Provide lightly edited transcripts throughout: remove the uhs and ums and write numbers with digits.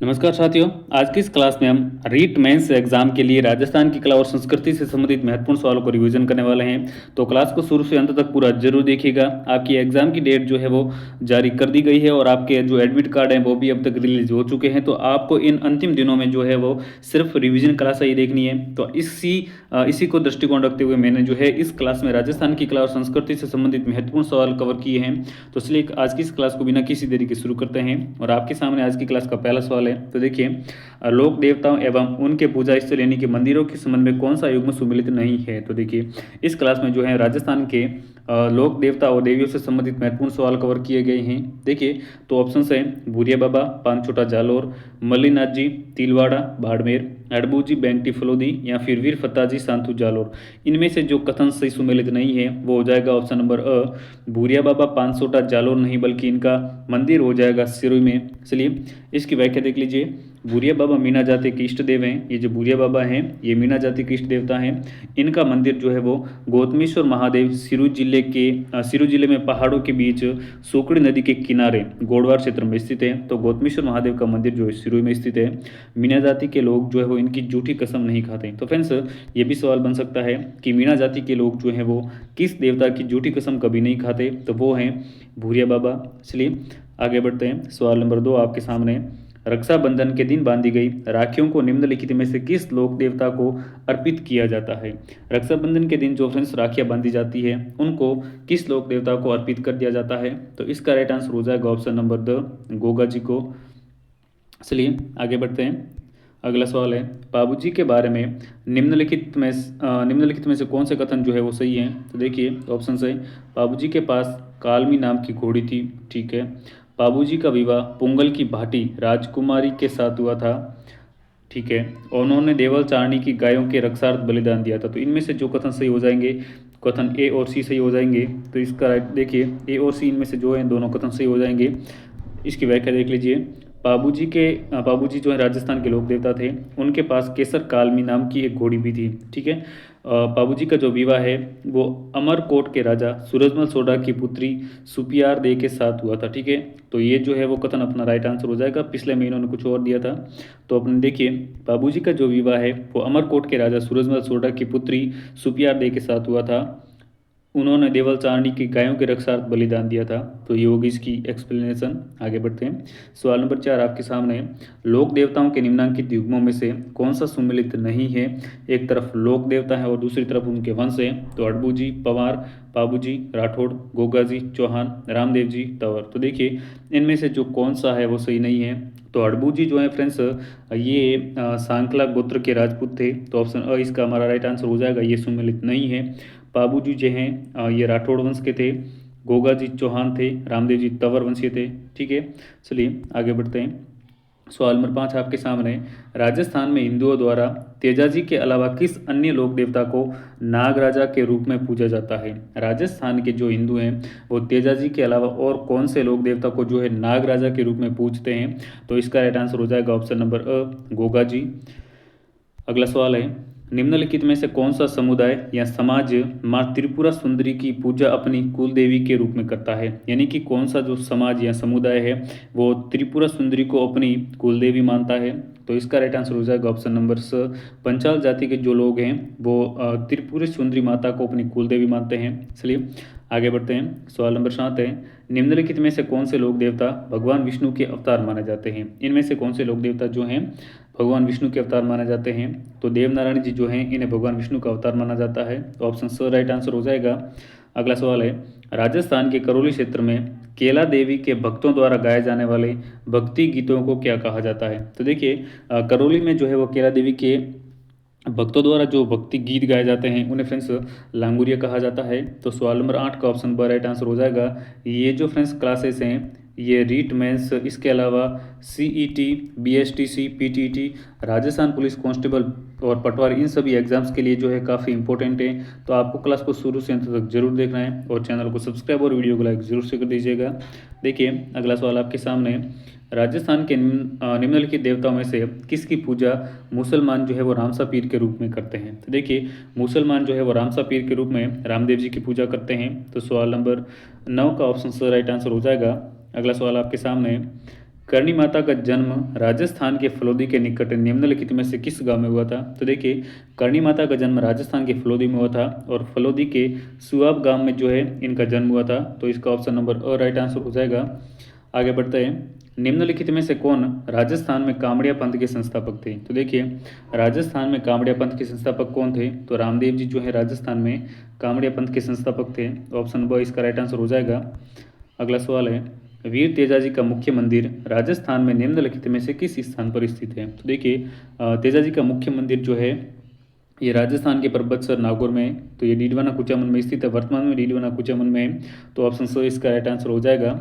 नमस्कार साथियों। आज की इस क्लास में हम रीट मेंस एग्जाम के लिए राजस्थान की कला और संस्कृति से संबंधित महत्वपूर्ण सवालों को रिवीजन करने वाले हैं। तो क्लास को शुरू से अंत तक पूरा जरूर देखिएगा। आपकी एग्जाम की डेट जो है वो जारी कर दी गई है और आपके जो एडमिट कार्ड हैं वो भी अब तक रिलीज हो चुके हैं। तो आपको इन अंतिम दिनों में जो है वो सिर्फ रिविजन क्लास ही देखनी है। तो इसी को दृष्टिकोण रखते हुए मैंने जो है इस क्लास में राजस्थान की कला और संस्कृति से संबंधित महत्वपूर्ण सवाल कवर किए हैं। तो इसलिए आज की इस क्लास को बिना किसी देरी के शुरू करते हैं और आपके सामने आज की क्लास का पहला सवाल है। तो देखिए, लोक देवताओं एवं उनके पूजा स्थल यानी कि मंदिरों के संबंध में कौन सा युग्म सुमिलित नहीं है। तो देखिए, इस क्लास में जो है राजस्थान के लोक देवता और देवियों से संबंधित महत्वपूर्ण सवाल कवर किए गए हैं। देखिए, तो ऑप्शन है भूरिया बाबा, पानछोटा जालोर, मल्लीनाथ जी, तिलवाड़ा बाड़मेर, अड़बू जी बैंकटी फलोदी या फिर वीर फत्ता जी सांतु जालोर। इनमें से जो कथन सही सुमेलित नहीं है वो हो जाएगा ऑप्शन नंबर भूरिया बाबा पानछोटा जालोर नहीं, बल्कि इनका मंदिर हो जाएगा सिरोही में। चलिए इसकी व्याख्या देख लीजिए। भूरिया बाबा मीना जाति के इष्ट देव हैं। ये जो भूरिया बाबा हैं ये मीना जाति के इष्ट देवता हैं। इनका मंदिर जो है वो गौतमेश्वर महादेव सिरू जिले में पहाड़ों के बीच सोकड़ी नदी के किनारे गोड़वार क्षेत्र में स्थित है। तो गौतमेश्वर महादेव का मंदिर जो है सिरू में स्थित है। मीना जाति के लोग जो है वो इनकी जूठी कसम नहीं खाते। तो फ्रेंड्स, ये भी सवाल बन सकता है कि मीना जाति के लोग जो हैं वो किस देवता की जूठी कसम कभी नहीं खाते। तो वो हैं भूरिया बाबा। चलिए आगे बढ़ते हैं। सवाल नंबर 2 आपके सामने। रक्षाबंधन के दिन बांधी गई राखियों को निम्नलिखित में से किस लोक देवता को अर्पित किया जाता है। रक्षाबंधन के दिन जो फ्रेंड्स राखियां बांधी जाती है उनको किस लोक देवता को अर्पित कर दिया जाता है। तो इसका राइट आंसर हो जाएगा option number the Goga ji को। चलिए आगे बढ़ते हैं। अगला सवाल है, बाबूजी के बारे में निम्नलिखित में से कौन से कथन जो है वो सही है। तो देखिए ऑप्शन है, बाबूजी के पास कालमी नाम की घोड़ी थी। ठीक है। बाबूजी का विवाह पुंगल की भाटी राजकुमारी के साथ हुआ था। ठीक है। और उन्होंने देवल चारणी की गायों के रक्षार्थ बलिदान दिया था। तो इनमें से जो कथन सही हो जाएंगे, कथन ए और सी सही हो जाएंगे। तो इसका राइट देखिए, ए और सी इनमें से जो है दोनों कथन सही हो जाएंगे। इसकी व्याख्या देख लीजिए। बाबूजी जो है राजस्थान के लोक देवता थे। उनके पास केसर कालमी नाम की एक घोड़ी भी थी। ठीक है। बाबूजी का जो विवाह है वो अमरकोट के राजा सूरजमल सोडा की पुत्री सुपियार दे के साथ हुआ था। ठीक है। तो ये जो है वो कथन अपना राइट आंसर हो जाएगा। पिछले में इन्होंने कुछ और दिया था। तो अपने देखिए, बाबूजी का जो विवाह है वो अमरकोट के राजा सूरजमल सोडा की पुत्री सुपियार दे के साथ हुआ था। उन्होंने देवल चारणी की गायों के रक्षार्थ बलिदान दिया था। तो ये होगी इसकी एक्सप्लेनेशन। आगे बढ़ते हैं। सवाल नंबर 4 आपके सामने। लोक देवताओं के निम्नांकित युग्मों में से कौन सा सुमिलित नहीं है। एक तरफ लोक देवता है और दूसरी तरफ उनके वंश है। तो अड़बू जी, पवार, बाबू जी, राठौड़, गोगा जी, चौहान, रामदेव जी, तंवर। तो देखिए इनमें से जो कौन सा है वो सही नहीं है। तो अड़बू जी जो है फ्रेंड्स ये सांकला गोत्र के राजपूत थे। तो ऑप्शन अ इसका हमारा राइट आंसर हो जाएगा। ये सुमिलित नहीं है। बाबू जी जो हैं ये राठौड़ वंश के थे। गोगा जी चौहान थे। रामदेव जी तंवर वंशीय थे। ठीक है। चलिए आगे बढ़ते हैं। सवाल नंबर 5 आपके सामने। राजस्थान में हिंदुओं द्वारा तेजाजी के अलावा किस अन्य लोक देवता को नागराजा के रूप में पूजा जाता है। राजस्थान के जो हिंदू हैं वो तेजाजी के अलावा और कौन से लोक देवता को जो है नागराजा के रूप में पूजते हैं। तो इसका राइट आंसर हो जाएगा ऑप्शन नंबर अ गोगा जी। अगला सवाल है, निम्नलिखित में से कौन सा समुदाय या समाज माँ त्रिपुरा सुंदरी की पूजा अपनी कुल देवी के रूप में करता है। यानी कि कौन सा जो समाज या समुदाय है वो त्रिपुरा सुंदरी को अपनी कुल देवी मानता है। तो इसका राइट आंसर हो जाएगा ऑप्शन नंबर स पंचाल जाति के जो लोग हैं वो त्रिपुरी सुंदरी माता को अपनी कुल देवी मानते हैं। चलिए आगे बढ़ते हैं। सवाल नंबर 7 है, निम्नलिखित में से कौन से लोक देवता भगवान विष्णु के अवतार माने जाते हैं। इनमें से कौन से लोक देवता जो हैं भगवान विष्णु के अवतार माने जाते हैं। तो देवनारायण जी जो हैं इन्हें भगवान विष्णु का अवतार माना जाता है। तो ऑप्शन स राइट आंसर हो जाएगा। अगला सवाल है, राजस्थान के करौली क्षेत्र में केला देवी के भक्तों द्वारा गाए जाने वाले भक्ति गीतों को क्या कहा जाता है। तो देखिए करौली में जो है वो केला देवी के भक्तों द्वारा जो भक्ति गीत गाए जाते हैं उन्हें फ्रेंड्स लांगुरिया कहा जाता है। तो सवाल नंबर 8 का ऑप्शन ब राइट आंसर हो जाएगा। ये जो फ्रेंड्स क्लासेस हैं ये रीट मेंस, इसके अलावा CET, BSTC, PTT, Rajasthan police constable और पटवारी, इन सभी एग्जाम्स के लिए जो है काफ़ी इंपॉर्टेंट है। तो आपको क्लास को शुरू से अंत तक जरूर देखना है और चैनल को सब्सक्राइब और वीडियो को लाइक जरूर से कर दीजिएगा। देखिए अगला सवाल आपके सामने। राजस्थान के निम्नलिखित देवताओं में से किसकी पूजा मुसलमान जो है वो रामसा पीर के रूप में करते हैं। तो देखिए मुसलमान जो है वो रामसा पीर के रूप में रामदेव जी की पूजा करते हैं। तो सवाल नंबर 9 का ऑप्शन स राइट आंसर हो जाएगा। अगला सवाल आपके सामने, करणी माता का जन्म राजस्थान के फलोदी के निकट निम्नलिखित में से किस गांव में हुआ था? तो देखिए, करणी माता का जन्म राजस्थान के फलोदी में हुआ था और फलोदी के सुआब गांव में जो है इनका जन्म हुआ था। तो इसका option number a right answer हो जाएगा। आगे बढ़ते हैं। निम्नलिखित में से कौन राजस्थान में कामड़िया पंथ के संस्थापक थे? तो देखिए, राजस्थान में कामड़िया पंथ के संस्थापक कौन थे? तो रामदेव जी जो है राजस्थान में कामड़िया पंथ के संस्थापक थे। ऑप्शन ब इसका राइट आंसर हो जाएगा। अगला सवाल है, वीर तेजाजी का मुख्य मंदिर राजस्थान में निम्नलिखित में से किस स्थान पर स्थित है? तो देखिए, तेजाजी का मुख्य मंदिर जो है ये राजस्थान के पर्वतसर नागौर में है। तो ये डीडवाना कुचामन में स्थित है, वर्तमान में डीडवाना कुचामन में है। तो ऑप्शन सी इसका राइट आंसर हो जाएगा।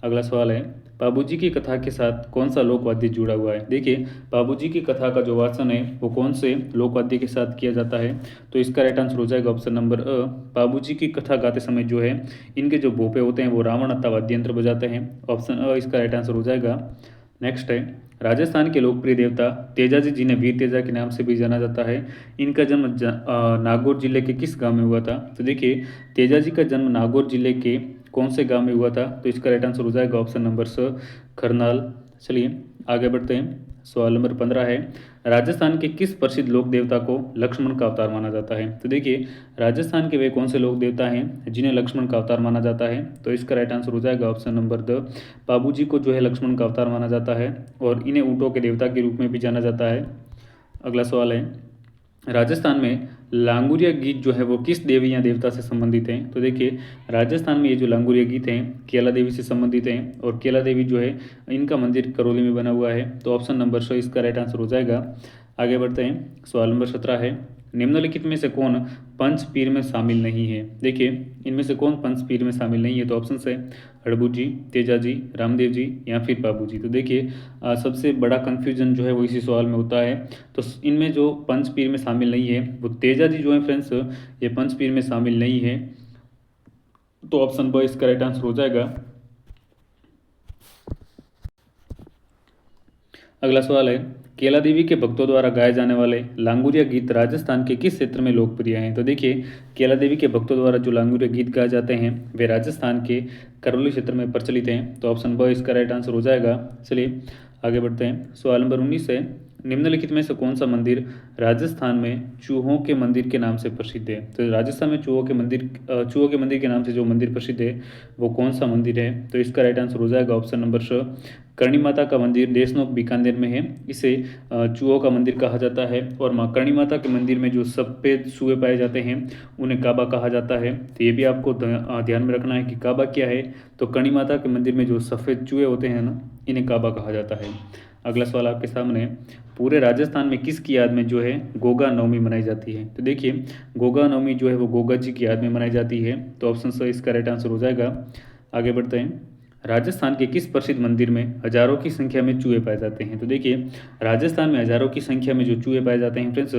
अगला सवाल है, बाबूजी की कथा के साथ कौन सा लोकवाद्य जुड़ा हुआ है? देखिए, बाबूजी की कथा का जो वाचन है वो कौन से लोकवाद्य के साथ किया जाता है? तो इसका राइट आंसर हो जाएगा ऑप्शन नंबर अ। बाबूजी की कथा गाते समय जो है इनके जो भोपे होते हैं वो रावण अत्ता वाद्य यंत्र बजाते हैं। ऑप्शन अ इसका राइट आंसर हो जाएगा। नेक्स्ट है, राजस्थान के लोकप्रिय देवता तेजाजी जिन्हें वीर तेजा के नाम से भी जाना जाता है, इनका जन्म नागौर जिले के किस गांव में हुआ था? तो देखिए, तेजाजी का जन्म नागौर जिले के कौन से गांव में हुआ था? तो इसका राइट आंसर हो जाएगा ऑप्शन नंबर स खरनाल। चलिए आगे बढ़ते हैं। सवाल नंबर 15 है, राजस्थान के किस प्रसिद्ध लोक देवता को लक्ष्मण का अवतार माना जाता है? तो देखिए, राजस्थान के वे कौन से लोक देवता हैं जिन्हें लक्ष्मण का अवतार माना जाता है? तो इसका राइट आंसर हो जाएगा ऑप्शन नंबर द। बाबूजी को जो है लक्ष्मण का अवतार माना जाता है और इन्हें ऊँटों के देवता के रूप में भी जाना जाता है। अगला सवाल है, राजस्थान में लांगुरिया गीत जो है वो किस देवी या देवता से संबंधित हैं? तो देखिए, राजस्थान में ये जो लांगुरिया गीत हैं केला देवी से संबंधित हैं और केला देवी जो है इनका मंदिर करौली में बना हुआ है। तो ऑप्शन नंबर स इसका राइट आंसर हो जाएगा। आगे बढ़ते हैं। सवाल नंबर 17 है, निम्नलिखित में से कौन पंच पीर में शामिल नहीं है? देखिए, इनमें से कौन पंच पीर में शामिल नहीं है? तो ऑप्शन है हड़बू जी, तेजा जी, रामदेव जी या फिर बाबू जी। तो देखिए, सबसे बड़ा कन्फ्यूजन जो है वो इसी सवाल में होता है। तो इनमें जो पंच पीर में शामिल नहीं है वो तेजा जी जो है फ्रेंड्स, ये पंच पीर में शामिल नहीं है। तो ऑप्शन ब इसका राइट आंसर हो जाएगा। अगला सवाल है, केला देवी के भक्तों द्वारा गाए जाने वाले लांगुरिया गीत राजस्थान के किस क्षेत्र में लोकप्रिय हैं? तो देखिए, केला देवी के भक्तों द्वारा जो लांगुरिया गीत गाए जाते हैं वे राजस्थान के करौली क्षेत्र में प्रचलित हैं। तो ऑप्शन ब इसका राइट आंसर हो जाएगा। चलिए आगे बढ़ते हैं। सवाल नंबर 19 है, निम्नलिखित में से कौन सा मंदिर राजस्थान में चूहों के मंदिर के नाम से प्रसिद्ध है? तो राजस्थान में चूहों के मंदिर के नाम से जो मंदिर प्रसिद्ध है वो कौन सा मंदिर है? तो इसका राइट आंसर हो जाएगा ऑप्शन नंबर स करणी माता का मंदिर देशनोक बीकानेर में है। इसे चूहों का मंदिर कहा जाता है और माँ करणी माता के मंदिर में जो सफ़ेद चूहे पाए जाते हैं उन्हें काबा कहा जाता है। तो ये भी आपको ध्यान में रखना है कि काबा क्या है। तो करणी माता के मंदिर में जो सफ़ेद चूहे होते हैं ना, इन्हें काबा कहा जाता है। अगला सवाल आपके सामने, पूरे राजस्थान में किसकी याद में जो है गोगा नवमी मनाई जाती है? तो देखिए, गोगा नवमी जो है वो गोगा जी की याद में मनाई जाती है। तो ऑप्शन स इसका राइट आंसर हो जाएगा। आगे बढ़ते हैं। राजस्थान के किस प्रसिद्ध मंदिर में हजारों की संख्या में चूहे पाए जाते हैं? तो देखिए, राजस्थान में हजारों की संख्या में जो चूहे पाए जाते हैं फ्रेंड्स,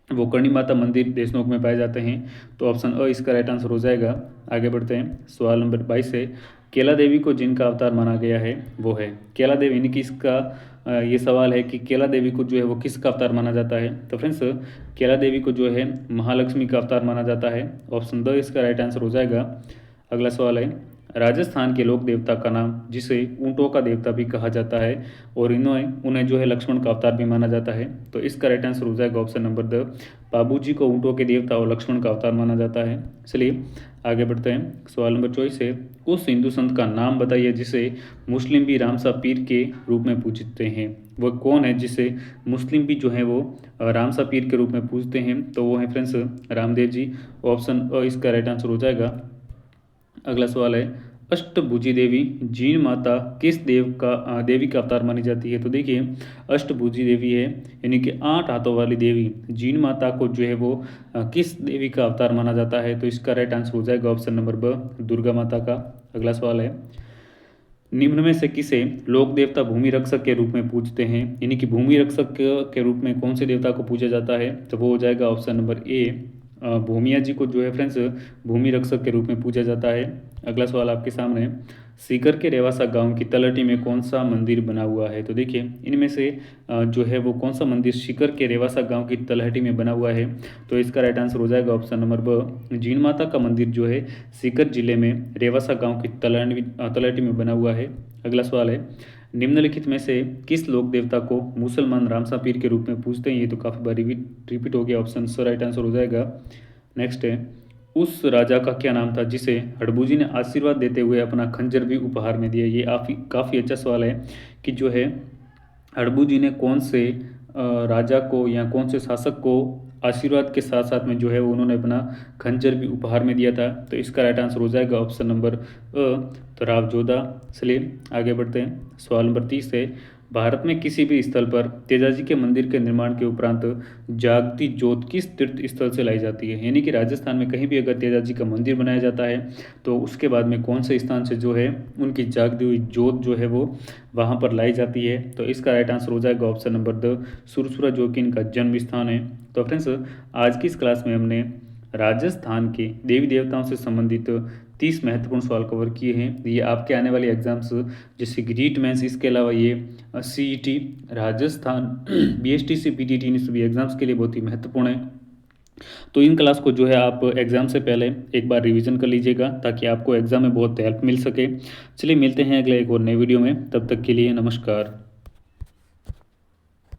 वो करणी माता मंदिर देशनोक में पाए जाते हैं। तो ऑप्शन अ इसका राइट आंसर हो जाएगा। आगे बढ़ते हैं। सवाल नंबर 22 है, केला देवी को जिनका अवतार माना गया है वो है केला देवी, यानी कि इसका ये सवाल है कि केला देवी को जो है वो किसका अवतार माना जाता है? तो फ्रेंड्स, केला देवी को जो है महालक्ष्मी का अवतार माना जाता है। ऑप्शन द इसका राइट आंसर हो जाएगा। अगला सवाल है, राजस्थान के लोक देवता का नाम जिसे ऊँटों का देवता भी कहा जाता है और उन्हें जो है लक्ष्मण का अवतार भी माना जाता है। तो इसका राइट आंसर हो जाएगा ऑप्शन नंबर द। बाबूजी को ऊँटों के देवता और लक्ष्मण का अवतार माना जाता है। चलिए आगे बढ़ते हैं। सवाल नंबर 24 है, उस हिंदू संत का नाम बताइए जिसे मुस्लिम भी रामसा पीर के रूप में पूजते हैं। वह कौन है जिसे मुस्लिम भी जो है वो रामसा पीर के रूप में पूजते हैं? तो वो है फ्रेंड्स रामदेव जी। ऑप्शन इसका राइट आंसर हो जाएगा। अगला सवाल है, अष्टभुजी देवी जीन माता किस देवी का अवतार मानी जाती है? तो देखिए, अष्टभुजी देवी है यानी कि 8 हाथों वाली देवी जीन माता को जो है वो किस देवी का अवतार माना जाता है? तो इसका राइट आंसर हो जाएगा ऑप्शन नंबर ब, दुर्गा माता का। अगला सवाल है, निम्न में से किसे लोक देवता भूमि रक्षक के रूप में पूजते हैं? यानी कि भूमि रक्षक के रूप में कौन से देवता को पूजा जाता है? तो वो हो जाएगा ऑप्शन नंबर ए, भूमिया जी को जो है फ्रेंड्स भूमि रक्षक के रूप में पूजा जाता है। अगला सवाल आपके सामने, सीकर के रेवासा गांव की तलहटी में कौन सा मंदिर बना हुआ है? तो देखिए, इनमें से जो है वो कौन सा मंदिर सीकर के रेवासा गांव की तलहटी में बना हुआ है? तो इसका राइट आंसर हो जाएगा ऑप्शन नंबर ब, जीन माता का मंदिर जो है सीकर जिले में रेवासा गांव की तलहटी में बना हुआ है। अगला सवाल है, निम्नलिखित में से किस लोक देवता को मुसलमान रामसा पीर के रूप में पूजते हैं? ये तो काफ़ी बार रिपीट हो गया, ऑप्शन स राइट आंसर हो जाएगा। नेक्स्ट है, उस राजा का क्या नाम था जिसे हड़बू जी ने आशीर्वाद देते हुए अपना खंजर भी उपहार में दिया? ये काफ़ी अच्छा सवाल है कि जो है हड़बू जी ने कौन से राजा को या कौन से शासक को आशीर्वाद के साथ साथ में जो है उन्होंने अपना खंजर भी उपहार में दिया था? तो इसका राइट आंसर हो जाएगा ऑप्शन नंबर तो राव जोधा। चलिए आगे बढ़ते हैं। सवाल नंबर 30 है, भारत में किसी भी स्थल पर तेजाजी के मंदिर के निर्माण के उपरांत जागती जोत किस तीर्थ स्थल से लाई जाती है? यानी कि राजस्थान में कहीं भी अगर तेजाजी का मंदिर बनाया जाता है तो उसके बाद में कौन से स्थान से जो है उनकी जागती हुई जोत जो है वो वहाँ पर लाई जाती है? तो इसका राइट आंसर हो जाएगा ऑप्शन नंबर द सुरसुरा, जो कि इनका जन्म स्थान है। तो फ्रेंड्स, आज की इस क्लास में हमने राजस्थान के देवी देवताओं से संबंधित 30 महत्वपूर्ण सवाल कवर किए हैं। ये आपके आने वाले एग्जाम्स जैसे रीट मेंस, इसके अलावा ये सीईटी, राजस्थान बीएसटीसी, पीटीटी, इन सभी एग्जाम्स के लिए बहुत ही महत्वपूर्ण है। तो इन क्लास को जो है आप एग्ज़ाम से पहले एक बार रिवीजन कर लीजिएगा ताकि आपको एग्ज़ाम में बहुत हेल्प मिल सके। चलिए मिलते हैं अगले एक और नए वीडियो में, तब तक के लिए नमस्कार।